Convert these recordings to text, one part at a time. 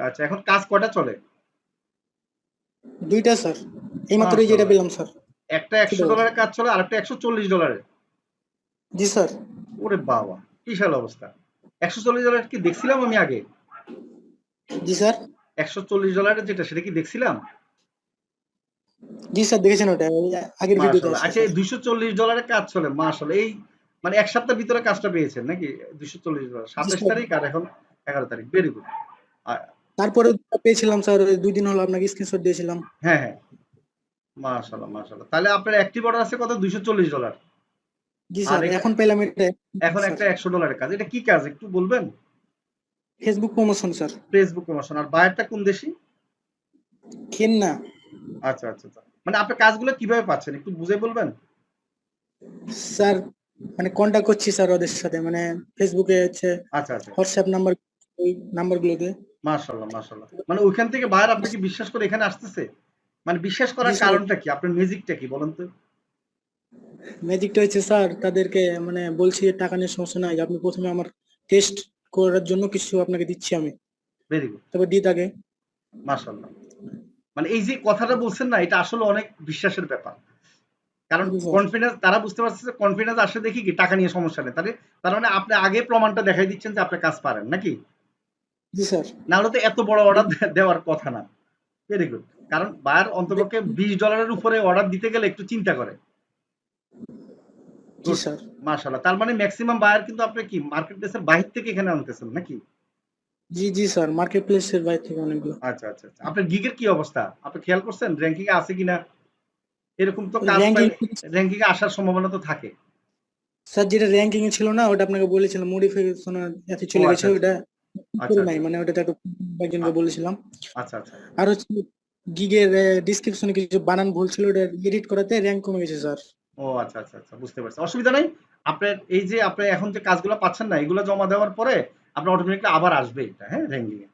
আচ্ছা, এখন কাজ কয়টা চলে? দুইটা স্যার, এইমাত্র যেটা মাশাআল্লাহ। পেলাম স্যার। একটা $100 কাজ চলে, আরেকটা $140। জি স্যার। ওরে বাবা, বিশাল অবস্থা। $140 কি দেখছিলাম আমি আগে? জি স্যার। $140 যেটা, সেটা কি দেখছিলাম? জি স্যার, দেখেছেন ওটা আগের ভিডিওতে মাশাআল্লাহ। আসছে আচ্ছা, স্যার। এই $240 কাজ চলে, মাশাআল্লাহ। এই মানে এক সপ্তাহের ভিতরে কাজটা পেয়েছেন নাকি? $240, জি 27 স্যার, তারিখ আর এখন 11 তারিখ। Very good. তারপরে পেয়েছিলাম স্যার, 2 দিন হলো আপনাকে স্ক্রিনশট দিয়েছিলাম। হ্যাঁ, হ্যাঁ। মাশাআল্লাহ, মাশাআল্লাহ। তাহলে আপনার অ্যাক্টিভ অর্ডার আছে কত? $240। জি আর স্যার, এখন পেলাম এটা এখন স্যার। একটা $100 কাজ। এটা কি কাজ একটু বলবেন? Facebook promotion sir. Facebook promotion. আর বায়ারটা কোন দেশি? কেন না আচ্ছা, আচ্ছা, আচ্ছা। মানে আপনার কাজগুলো কিভাবে পাচ্ছেন একটু বুঝে বলবেন? স্যার, মানে কন্টাক্ট করছি স্যার ওদের সাথে, মানে ফেসবুকে হচ্ছে আচ্ছা, আচ্ছা। হোয়াটসঅ্যাপ নাম্বার, ওই নাম্বারগুলোতে। মাশাআল্লাহ, মাশাআল্লাহ। মানে ওইখান থেকে বায়ার আপনাকে বিশ্বাস করে এখানে আসতেছে? মানে বিশ্বাস জি করার স্যার, কারণটা কি? আপনার ম্যাজিকটা কি বলেন তো? ম্যাজিকটা হচ্ছে স্যার, তাদেরকে মানে বলছি টাকা নিয়ে সমস্যা নাই, আপনি প্রথমে আমার টেস্ট করার জন্য কিছু আপনাকে দিচ্ছি আমি, ভেরি গুড। তারপর দিয়ে থাকে। মাশাআল্লাহ। মানে এই যে কথাটা বলছেন না, এটা আসলে অনেক বিশ্বাসের ব্যাপার। কারণ জি স্যার। কনফিডেন্স, তারা বুঝতে পারছে যে কনফিডেন্স আসে দেখি কি টাকা নিয়ে সমস্যা নেই। তাহলে তার মানে আপনি আগে প্রমাণটা দেখাই দিচ্ছেন যে আপনি কাজ পারেন নাকি? জি স্যার। না হলে তো এত বড় অর্ডার দেওয়ার কথা না। Very good. কারণ বায়ার অন্তপক্ষে $20 উপরে অর্ডার দিতে গেলে একটু চিন্তা করে। জি গুড। স্যার। মাশাআল্লাহ। তার মানে ম্যাক্সিমাম বায়ার কিন্তু আপনি কি মার্কেট প্লেসের বাহির থেকে এখানে আনতেছেন নাকি? জি জি স্যার, মার্কেট প্লেসের বাইরে থেকে অনেকগুলো। আচ্ছা, আচ্ছা, আচ্ছা। আপনার গিগের কি অবস্থা? আপনি খেয়াল করছেন র‍্যাংকিং এ আছে কিনা? এরকম তো কাজ র্যাঙ্কিং, পাইলে র‍্যাংকিং এ আসার সম্ভাবনা তো থাকে। স্যার যেটা র্যাঙ্কিং এ ছিল না, ওটা আপনাকে বলেছিলাম মডিফিকেশন এতে ও চলে গেছে, আচ্ছা, আচ্ছা। ওটা আচ্ছা, করে নাই, আচ্ছা। মানে ওটাতে একটু একজনকে আ- বলেছিলাম। আচ্ছা, আচ্ছা। আর হচ্ছে গিগের ডিসক্রিপশনে কিছু বানান ভুল ছিল, ওটা এডিট করাতে র্যাঙ্ক কমে গেছে স্যার। ও আচ্ছা, আচ্ছা, আচ্ছা, বুঝতে পারছি। অসুবিধা নাই। আপনার এই যে আপনি এখন যে কাজগুলো পাচ্ছেন না, এগুলো জমা দেওয়ার পরে আপনার অটোমেটিক্যালি আবার আসবে এটা, হ্যাঁ, র‍্যাংকিং এ।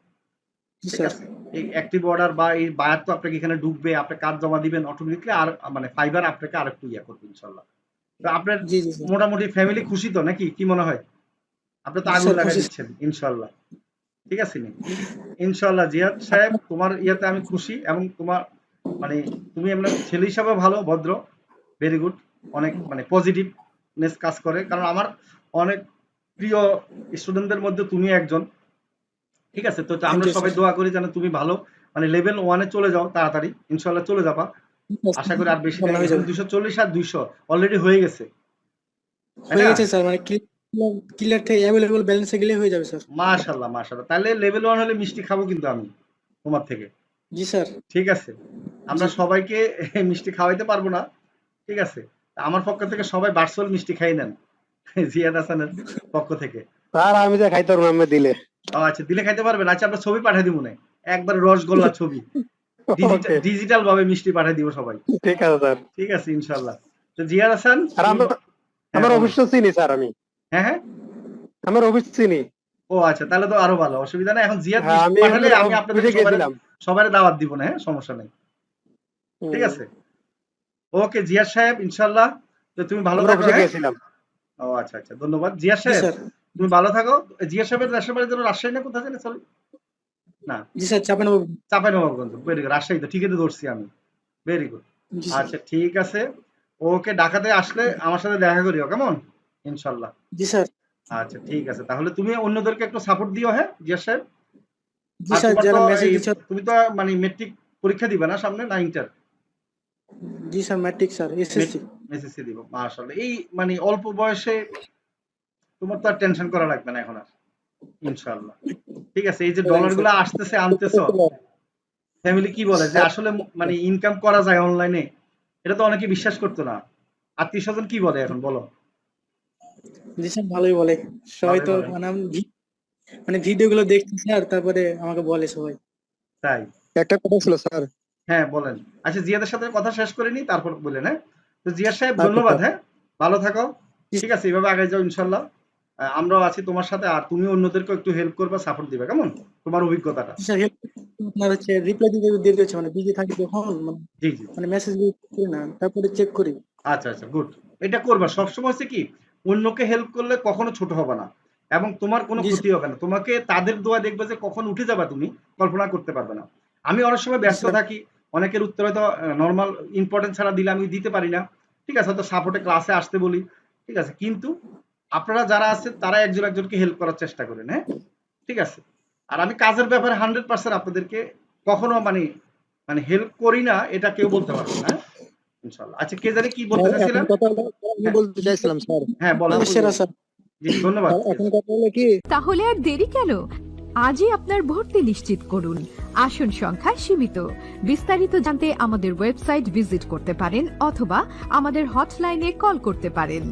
জি ঠিক স্যার। আছে? এই অ্যাক্টিভ অর্ডার বা এই বায়ার তো আপনাকে এখানে ঢুকবে, আপনি কাজ জমা দিবেন অটোমেটিক্যালি, আর মানে ফাইবার আপনাকে আরেকটু ইয়া করবে ইনশাআল্লাহ। তো আপনার জি জি স্যার। মোটামুটি ফ্যামিলি খুশি তো নাকি? কি মনে হয়? আপনি তো জি আগুন স্যার, লাগাই খুশি স্যার। দিচ্ছেন ইনশাআল্লাহ। ঠিক আছে নি? ইনশাআল্লাহ জিয়াদ সাহেব, আপনার তোমার ইয়াতে আমি খুশি, এবং তোমার মানে তুমি এমন ছেলে হিসাবে ভালো, ভদ্র, ভেরি গুড। অনেক মানে পজিটিভনেস কাজ করে। কারণ আমার অনেক প্রিয় স্টুডেন্টদের মধ্যে তুমি একজন। ঠিক আছে? তো থ্যাংক আমরা ইউ সবাই স্যার। দোয়া করি যেন তুমি ভালো মানে লেভেল 1 এ চলে যাও তাড়াতাড়ি। ইনশাআল্লাহ চলে যাবা। আশা করি আর বেশি ভালো নাই। হয়ে এখানে যাবে। 240 আর 200 অলরেডি হয়ে গেছে। তাই হয়ে না? গেছে স্যার, মানে ক্লিয়ার থেকে অ্যাভেলেবল ব্যালেন্সে গেলে হয়ে যাবে স্যার। মাশাআল্লাহ, মাশাআল্লাহ। তাহলে লেভেল 1 হলে মিষ্টি খাবো কিন্তু আমি তোমার থেকে। জি স্যার। ঠিক আছে? আমরা জি সবাইকে মিষ্টি খাওয়াইতে পারবো না। ঠিক আছে? আমার পক্ষ থেকে সবাই ভার্চুয়াল মিষ্টি খাইয়ে নেন। জিয়াদ হাসানের পক্ষ থেকে। স্যার আমি তো খাইতে পারবো না দিলে। ও আচ্ছা, দিলে খাইতে পারবেন। আচ্ছা, আমরা ছবি পাঠিয়ে দিব না। একবার রসগোল্লা ছবি। ডিজিটাল ওকে, ডিজিটাল ভাবে মিষ্টি পাঠিয়ে দিব সবাই। ঠিক আছে স্যার। ঠিক আছে ইনশাআল্লাহ। তো জিয়াদ হাসান আর তুমি আমার হ্যাঁ আমার বলেন। অফিস তো চিনি স্যার আমি। হ্যাঁ, হ্যাঁ। আমার অফিস চিনি। ও আচ্ছা, তাহলে তো আরো ভালো। অসুবিধা নাই। এখন জিয়াদ হ্যাঁ মিষ্টি আমি পাঠালে এমনি আমি আপনাদের অফিসে গেছিলাম। সবারে দাওয়াত দিব না, হ্যাঁ? সমস্যা নাই। ঠিক হুম, আছে? ওকে জিয়াদ সাহেব, ইনশাআল্লাহ। তো তুমি ভালো আমার থাকো, অফিসে হ্যাঁ? গিয়েছিলাম। ও আচ্ছা, আচ্ছা। ধন্যবাদ। জিয়াদ জি সাহেব, স্যার। তুমি ভালো থাকো। জিয়াদ সাহেবের দেশের বাড়ি যেন রাজশাহী না কোথায় জানি? সরি। না, জি স্যার, চাপেন বাবু। চাঁপাইনবাবগঞ্জ। Very good. রাজশাহী তো ঠিকই তো ধরছি আমি। Very good. জি স্যার। আচ্ছা, ঠিক আছে। ওকে, ঢাকাতে আসলে আমার সাথে দেখা করিও, কেমন? ইনশাআল্লাহ। জি স্যার। আচ্ছা, ঠিক আছে। তাহলে তুমি অন্যদেরকে একটু সাপোর্ট দিও, হ্যাঁ, জিয়াদ সাহেব? জি আর স্যার, তোমার তো যারা মেসেজ এই দিচ্ছে। তুমি তো মানে মেট্রিক পরীক্ষা দিবা না সামনে, না ইন্টার? জি sir, matric sir, SSC. SSC দিব। মাশাআল্লাহ। এই মানে অল্প বয়সে তোমার তো আর টেনশন করা লাগবে না এখন আর। ইনশাআল্লাহ। ঠিক আছে? এই যে ডলার গুলো আসতেছে আনতেছো, ফ্যামিলি কি বলে যে আসলে মানে ইনকাম করা যায় অনলাইনে? এটা তো অনেকে বিশ্বাস করতো না। আত্মীয়স্বজন কি বলে এখন বলো? জি স্যার, ভালোই বলে সবাই ভালোই তো, বলে। মানে মানে ভিডিও গুলো দেখছি স্যার, তারপরে আমাকে বলে সবাই। তাই? একটা কথা ছিল স্যার। হ্যাঁ, বলেন। আচ্ছা, জিয়াদের সাথে কথা শেষ করে নিই, তারপর বলেন, হ্যাঁ? তো জিয়াদ সাহেব আচ্ছা ধন্যবাদ, স্যার। হ্যাঁ? ভালো থাকো। জি ঠিক আছে? এভাবে আগায় যাও ইনশাআল্লাহ। আমরাও আছি তোমার সাথে, আর তুমি অন্যদেরকেও একটু হেল্প করবা, সাপোর্ট দিবা, কেমন? তোমার অভিজ্ঞতাটা। স্যার, আপনার হচ্ছে রিপ্লাই দিতে দেরি হচ্ছে, মানে বিজি থাকি যখন, জি, জি। মানে মেসেজ করি না, তারপরে চেক করি। আচ্ছা, আচ্ছা, গুড। এটা করবা। সবসময় হচ্ছে কি, অন্যকে হেল্প করলে কখনো ছোট হবে না। এবং তোমার কোনো জি, ক্ষতি হবে না। তোমাকে তাদের দোয়া দেখবে যে কখন উঠে যাবে তুমি কল্পনা করতে পারবে না। আমি অনেক সময় ব্যস্ত স্যার। থাকি, অনেকের উত্তর হয়তো নর্মাল ইম্পর্টেন্ট ছাড়া দিলে আমি দিতে পারি না, ঠিক আছে, হয়তো সাপোর্টে ক্লাসে আসতে বলি, ঠিক আছে, কিন্তু আপনারা যারা আছেন তারা একজন একজনকে হেল্প করার চেষ্টা করেন, হ্যাঁ, ঠিক আছে। আর আমি কাজের ব্যাপারে 100% আপনাদেরকে কখনো মানে মানে হেল্প করি না এটা কেউ বলতে পারবে না, হ্যাঁ? ইনশাআল্লাহ। আচ্ছা, কে জানি কি বলতে এখন চাইছিলেন? কথা হলো, আমি হ্যাঁ, বলতে চাইছিলাম স্যার, হ্যাঁ, বলেন। সেরা স্যার। জি, ধন্যবাদ। এখন কথা হলো কি, তাহলে আর দেরি কেন? আজই আপনার ভর্তি নিশ্চিত করুন। আসন সংখ্যা সীমিত। বিস্তারিত জানতে আমাদের ওয়েবসাইট ভিজিট করতে পারেন অথবা আমাদের হটলাইনে কল করতে পারেন।